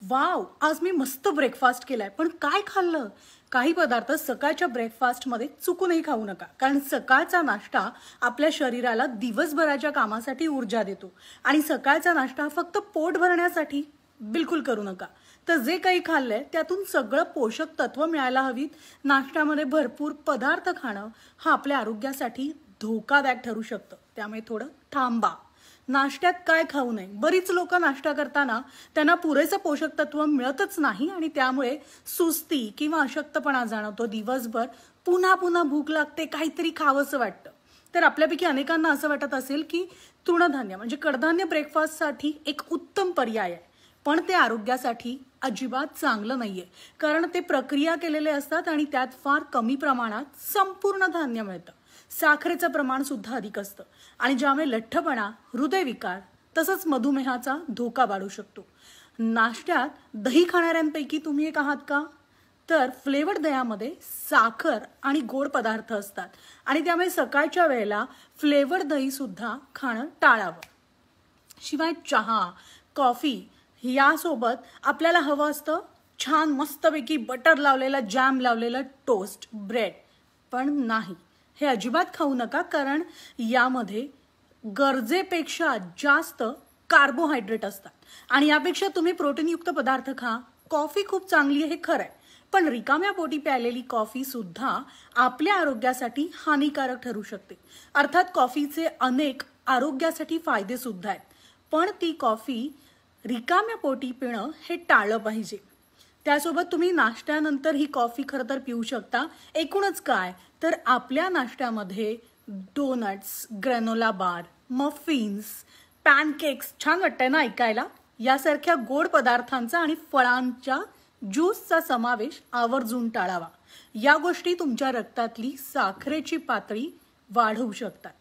Wow, आज मी मस्त breakfast केलाय. पण काय खाल्लं? काही पदार्थ सकाळच्या ब्रेकफास्टमध्ये चुकूनही खाऊ नका, कारण सकाळचा नाश्ता आपल्या शरीराला दिवसभराच्या कामासाठी ऊर्जा देतो. आणि सकाळचा नाश्ता फक्त पोट भरण्यासाठी बिलकुल करू नका. तर जे काही खाल्लंय त्यातून सगळं पोषक तत्व मिळायला हवीत. नाश्त्यामध्ये भरपूर पदार्थ खाणं हा आपल्या आरोग्यासाठी धोकादायक ठरू शकतं. त्यामुळे थोडं थांबा. नाश्त्यात काय खाऊ नये? बरीच लोक नाश्ता करताना त्यांना पुरेसं पोषक तत्व मिळतच नाही आणि त्यामुळे सुस्ती किंवा अशक्तपणा जाणवतो. दिवसभर पुन्हा पुन्हा भूक लागते, काहीतरी खावंसं वाटतं. तर आपल्यापैकी अनेकांना असं वाटत असेल की तृणधान्य म्हणजे कडधान्य ब्रेकफास्टसाठी एक उत्तम पर्याय आहे, पण ते आरोग्यासाठी अजिबात चांगलं नाहीये. कारण ते प्रक्रिया केलेले असतात आणि त्यात फार कमी प्रमाणात संपूर्ण धान्य मिळतं. साखरेचं प्रमाण सुद्धा अधिक असतं आणि ज्यामुळे लठ्ठपणा, हृदयविकार तसंच मधुमेहाचा धोका वाढू शकतो. नाश्त्यात दही खाणाऱ्यांपैकी तुम्ही एक आहात का? तर फ्लेवर्ड दह्यामध्ये साखर आणि गोड पदार्थ असतात आणि त्यामुळे सकाळच्या वेळेला फ्लेवर्ड दही सुद्धा खाणं टाळावं. शिवाय चहा, कॉफी यासोबत आपल्याला हवं असतं छान मस्तपैकी बटर लावलेला, जॅम लावलेला टोस्ट, ब्रेड. पण नाही, हे अजिबात खाऊ नका, कारण यामध्ये गरजेपेक्षा जास्त कार्बोहायड्रेट असतात आणि यापेक्षा तुम्ही प्रोटीनयुक्त पदार्थ खा. कॉफी खूप चांगली आहे, हे खरं आहे, पण रिकाम्या पोटी प्यायलेली कॉफी सुद्धा आपल्या आरोग्यासाठी हानिकारक ठरू शकते. अर्थात कॉफीचे अनेक आरोग्यासाठी फायदे सुद्धा आहेत, पण ती कॉफी रिकाम्या पोटी पिणं हे टाळलं पाहिजे. त्यासोबत तुम्ही नाश्त्यानंतर ही कॉफी खरं तर पिऊ शकता. एकूणच काय, तर आपल्या नाश्त्यामध्ये डोनट्स, ग्रॅनोला बार, मफिन्स, पॅनकेक्स, छान वाटतंय ना ऐकायला, यासारख्या गोड पदार्थांचा आणि फळांच्या ज्यूसचा समावेश आवर्जून टाळावा. या गोष्टी तुमच्या रक्तातली साखरेची पातळी वाढवू शकतात.